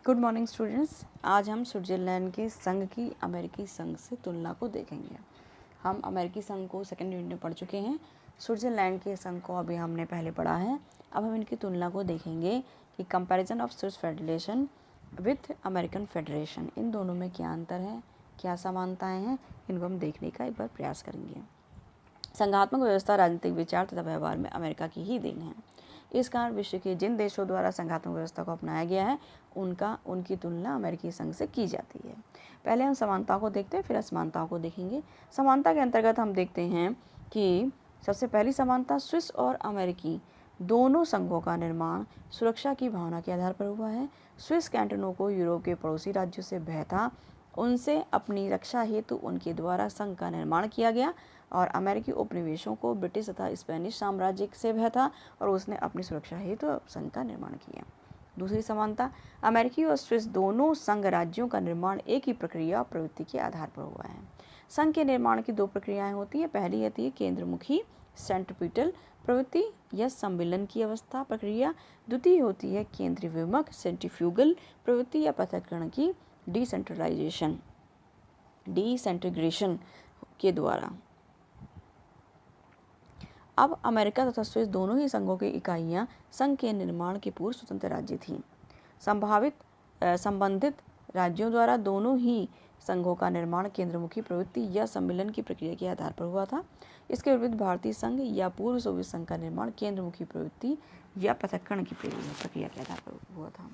Good morning students. आज हम Switzerland के संघ की अमेरिकी संघ से तुलना को देखेंगे। हम अमेरिकी संघ को सेकेंड यूनिट में पढ़ चुके हैं, स्विट्जरलैंड के संघ को अभी हमने पहले पढ़ा है। अब हम इनकी तुलना को देखेंगे कि comparison of Swiss federation with American federation, इन दोनों में क्या अंतर है, क्या समानताएँ हैं, इनको हम देखने का एक बार प्रयास करेंगे। संघात्मक व्यवस्था राजनीतिक विचार तथा व्यवहार में अमेरिका की ही देन है। इस कारण विश्व के जिन देशों द्वारा संघात्मक व्यवस्था को अपनाया गया है उनकी तुलना अमेरिकी संघ से की जाती है। पहले हम समानताओं को देखते हैं, फिर असमानताओं को देखेंगे। समानता के अंतर्गत हम देखते हैं कि सबसे पहली समानता, स्विस और अमेरिकी दोनों संघों का निर्माण सुरक्षा की भावना के आधार पर हुआ है। स्विस कैंटनों को यूरोप के पड़ोसी राज्यों से भय था, उनसे अपनी रक्षा हेतु उनके द्वारा संघ का निर्माण किया गया, और अमेरिकी उपनिवेशों को ब्रिटिश तथा स्पेनिश साम्राज्य से भय था और उसने अपनी सुरक्षा हेतु संघ का निर्माण किया। दूसरी समानता, अमेरिकी और स्विस दोनों संघ राज्यों का निर्माण एक ही प्रक्रिया और प्रवृत्ति के आधार पर हुआ है। संघ के निर्माण की दो प्रक्रियाएं होती है। पहली होती है केंद्रमुखी सेंट्रिपिटल प्रवृत्ति या सम्मिलन की अवस्था प्रक्रिया। द्वितीय होती है केंद्र विमुख सेंट्रीफ्यूगल प्रवृत्ति या पृथक्करण की डिसेंटीग्रेशन के द्वारा। अब अमेरिका तथा स्विस दोनों ही संघों की इकाइयां संघ के निर्माण के पूर्व स्वतंत्र राज्य थीं। संबंधित राज्यों द्वारा दोनों ही संघों का निर्माण केंद्रमुखी प्रवृत्ति या सम्मिलन की प्रक्रिया के आधार पर हुआ था। इसके विरुद्ध भारतीय संघ या पूर्व सोवियत संघ का निर्माण केंद्रमुखी प्रवृत्ति या पृथक्करण की प्रक्रिया के आधार पर हुआ था।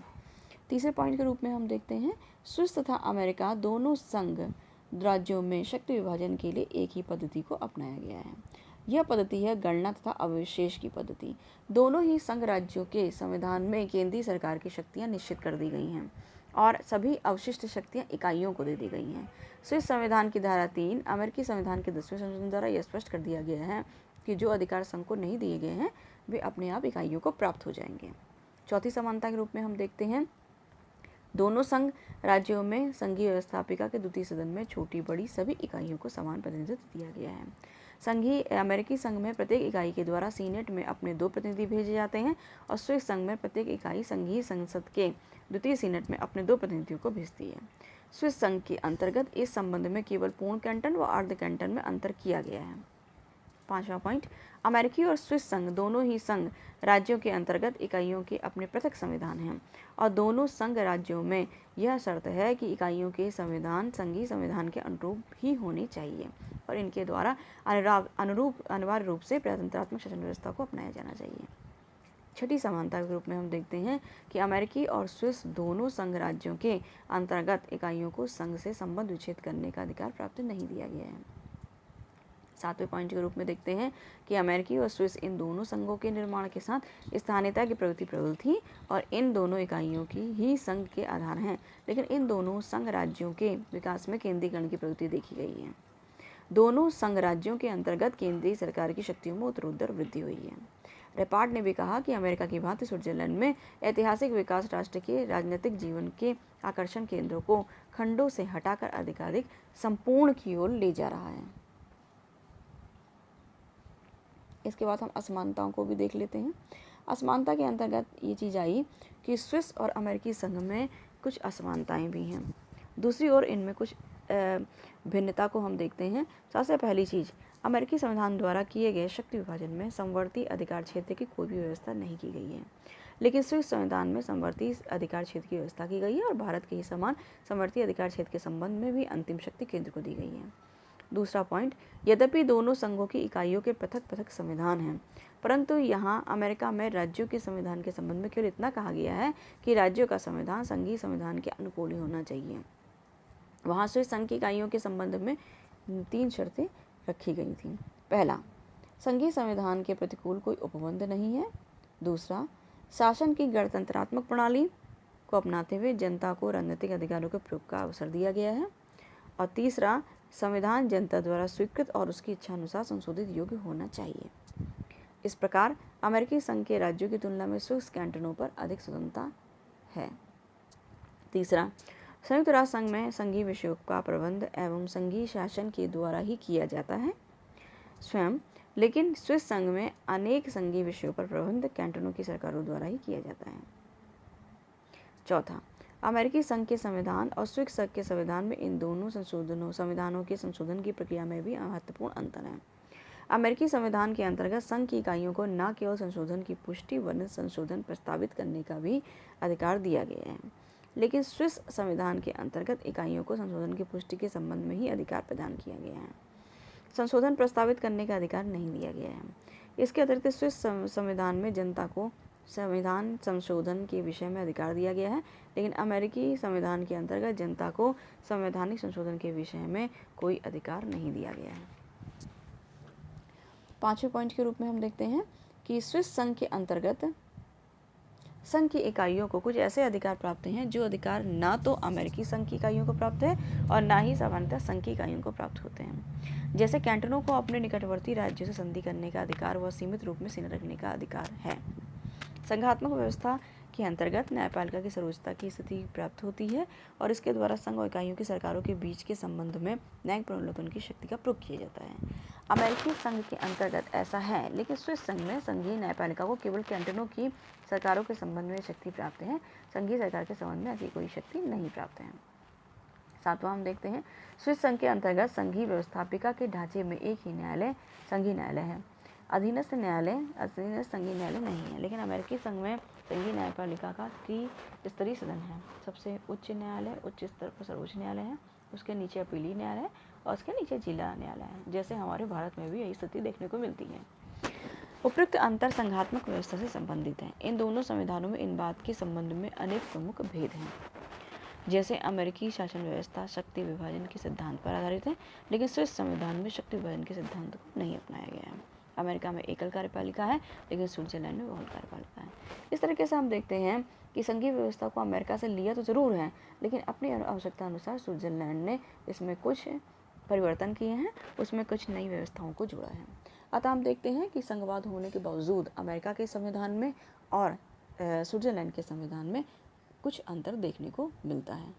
तीसरे पॉइंट के रूप में हम देखते हैं, स्विस तथा अमेरिका दोनों संघ राज्यों में शक्ति विभाजन के लिए एक ही पद्धति को अपनाया गया है। यह पद्धति है गणना तथा अवशेष की पद्धति। दोनों ही संघ राज्यों के संविधान में केंद्रीय सरकार की शक्तियां निश्चित कर दी गई हैं और सभी अवशिष्ट शक्तियां इकाइयों को दे दी गई हैं। स्विस संविधान की धारा 3 अमेरिकी संविधान के 10वें संशोधन द्वारा यह स्पष्ट कर दिया गया है कि जो अधिकार संघ को नहीं दिए गए हैं वे अपने आप इकाइयों को प्राप्त हो जाएंगे। चौथी समानता के रूप में हम देखते हैं, दोनों संघ राज्यों में संघीय व्यवस्थापिका के द्वितीय सदन में छोटी बड़ी सभी इकाइयों को समान प्रतिनिधित्व दिया गया है। संघीय अमेरिकी संघ में प्रत्येक इकाई के द्वारा सीनेट में अपने 2 प्रतिनिधि भेजे जाते हैं और स्विस संघ में प्रत्येक इकाई संघीय संसद के द्वितीय सीनेट में अपने 2 प्रतिनिधियों को भेजती है। स्विस संघ के अंतर्गत इस संबंध में केवल पूर्ण कैंटन व अर्ध कैंटन में अंतर किया गया है। पांचवा पॉइंट, अमेरिकी और स्विस संघ दोनों ही संघ राज्यों के अंतर्गत इकाइयों के अपने पृथक संविधान हैं और दोनों संघ राज्यों में यह शर्त है कि इकाइयों के संविधान संघीय संविधान के अनुरूप ही होने चाहिए और इनके द्वारा अनिवार्य रूप से प्रजातंत्रात्मक शासन व्यवस्था को अपनाया जाना चाहिए। छठी समानता के रूप में हम देखते हैं कि अमेरिकी और स्विस दोनों संघ राज्यों के अंतर्गत इकाइयों को संघ से संबंध विच्छेद करने का अधिकार प्राप्त नहीं दिया गया है। सातवें पॉइंट के रूप में देखते हैं कि अमेरिकी और स्विस इन दोनों संघों के निर्माण के साथ स्थानीयता की प्रवृत्ति प्रबल थी और इन दोनों इकाइयों की ही संघ के आधार हैं, लेकिन इन दोनों संघ राज्यों के विकास में केंद्रीकरण की प्रवृत्ति देखी गई है। दोनों संघ राज्यों के अंतर्गत केंद्रीय सरकार की शक्तियों में उत्तरोत्तर वृद्धि हुई है। रेपार्ड ने भी कहा कि अमेरिका की भांति स्विट्जरलैंड में ऐतिहासिक विकास राष्ट्र के राजनीतिक जीवन के आकर्षण केंद्रों को खंडों से हटाकर अधिकाधिक संपूर्ण की ओर ले जा रहा है। इसके बाद हम असमानताओं को भी देख लेते हैं। असमानता के अंतर्गत ये चीज़ आई कि स्विस और अमेरिकी संघ में कुछ असमानताएं भी हैं। दूसरी ओर इनमें कुछ भिन्नता को हम देखते हैं। सबसे पहली चीज़, अमेरिकी संविधान द्वारा किए गए शक्ति विभाजन में समवर्ती अधिकार क्षेत्र की कोई भी व्यवस्था नहीं की गई है, लेकिन स्विस संविधान में समवर्ती अधिकार क्षेत्र की व्यवस्था की गई है और भारत के ही समान समवर्ती अधिकार क्षेत्र के संबंध में भी अंतिम शक्ति केंद्र को दी गई है। दूसरा पॉइंट, यद्यपि दोनों संघों की इकाइयों के पृथक पृथक संविधान हैं, परंतु यहाँ अमेरिका में राज्यों के संविधान के संबंध में केवल इतना कहा गया है कि राज्यों का संविधान संघीय संविधान के अनुकूल ही होना चाहिए। वहाँ स्विस संघ की इकाइयों के संबंध में 3 शर्तें रखी गई थीं। पहला, संघीय संविधान के प्रतिकूल कोई उपबंध नहीं है। दूसरा, शासन की गणतंत्रात्मक प्रणाली को अपनाते हुए जनता को राजनीतिक अधिकारों के प्रयोग का अवसर दिया गया है। और तीसरा, संविधान जनता द्वारा स्वीकृत और उसकी इच्छा अनुसार संशोधित योग्य होना चाहिए। इस प्रकार अमेरिकी संघ के राज्यों की तुलना में स्विस कैंटनों पर अधिक स्वतंत्रता है। तीसरा, संयुक्त राष्ट्र संघ में संघीय विषयों का प्रबंध एवं संघीय शासन के द्वारा ही किया जाता है स्वयं, लेकिन स्विस संघ में अनेक संघीय विषयों पर प्रबंध कैंटनों की सरकारों द्वारा ही किया जाता है। चौथा, अमेरिकी संघ के संविधान और स्विस संघ के संविधान में इन दोनों संविधानों के संशोधन की प्रक्रिया में भी महत्वपूर्ण अंतर है। अमेरिकी संविधान के अंतर्गत संघ की इकाइयों को न केवल संशोधन की पुष्टि वरन संशोधन प्रस्तावित करने का भी अधिकार दिया गया है, लेकिन स्विस संविधान के अंतर्गत इकाइयों को संशोधन की पुष्टि के संबंध में ही अधिकार प्रदान किया गया है। संशोधन प्रस्तावित करने का अधिकार नहीं दिया गया है। इसके अतिरिक्त स्विस संविधान में जनता को संविधान संशोधन के विषय में अधिकार दिया गया है, लेकिन अमेरिकी संविधान के अंतर्गत जनता को संवैधानिक संशोधन के विषय में कोई अधिकार नहीं दिया गया है। 5वें पॉइंट के रूप में हम देखते हैं कि स्विस संघ के अंतर्गत संघ की इकाइयों को कुछ ऐसे अधिकार प्राप्त हैं जो अधिकार ना तो अमेरिकी संघ की इकाइयों को प्राप्त है और ना ही सामान्यतः संघ की इकाइयों को प्राप्त होते हैं। जैसे कैंटनों को अपने निकटवर्ती राज्यों से संधि करने का अधिकार व सीमित रूप में सीमा रखने का अधिकार है। संघात्मक व्यवस्था के अंतर्गत न्यायपालिका की सर्वोच्चता की स्थिति प्राप्त होती है और इसके द्वारा संघ और इकाइयों की सरकारों के बीच के संबंध में न्यायिक पुनर्विलोकन की शक्ति का प्रयोग किया जाता है। अमेरिकी संघ के अंतर्गत ऐसा है, लेकिन स्विस संघ में संघीय न्यायपालिका को केवल कैंटनों की सरकारों के संबंध में शक्ति प्राप्त है, संघीय सरकार के संबंध में ऐसी कोई शक्ति नहीं प्राप्त है। 7वां हम देखते हैं, स्विस संघ के अंतर्गत संघीय व्यवस्थापिका के ढांचे में एक ही न्यायालय संघीय न्यायालय है। अधीनस्थ संघीय न्यायालय नहीं है, लेकिन अमेरिकी संघ में संघीय न्यायपालिका का त्रिस्तरीय सदन है। सबसे उच्च न्यायालय उच्च स्तर पर सर्वोच्च न्यायालय है, उसके नीचे अपीलीय न्यायालय और उसके नीचे जिला न्यायालय है। जैसे हमारे भारत में भी यही स्थिति देखने को मिलती है। उपयुक्त अंतर संघात्मक व्यवस्था से संबंधित है। इन दोनों संविधानों में इन बात के संबंध में अनेक प्रमुख भेद हैं। जैसे अमेरिकी शासन व्यवस्था शक्ति विभाजन के सिद्धांत पर आधारित है, लेकिन स्विस संविधान में शक्ति विभाजन के सिद्धांत को नहीं अपनाया गया है। अमेरिका में एकल कार्यपालिका है, लेकिन स्विट्जरलैंड में बहुल कार्यपालिका है। इस तरीके से हम देखते हैं कि संघीय व्यवस्था को अमेरिका से लिया तो जरूर है, लेकिन अपनी आवश्यकता अनुसार स्विट्जरलैंड ने इसमें कुछ परिवर्तन किए हैं, उसमें कुछ नई व्यवस्थाओं को जोड़ा है। अतः हम देखते हैं कि संघवाद होने के बावजूद अमेरिका के संविधान में और स्विट्जरलैंड के संविधान में कुछ अंतर देखने को मिलता है।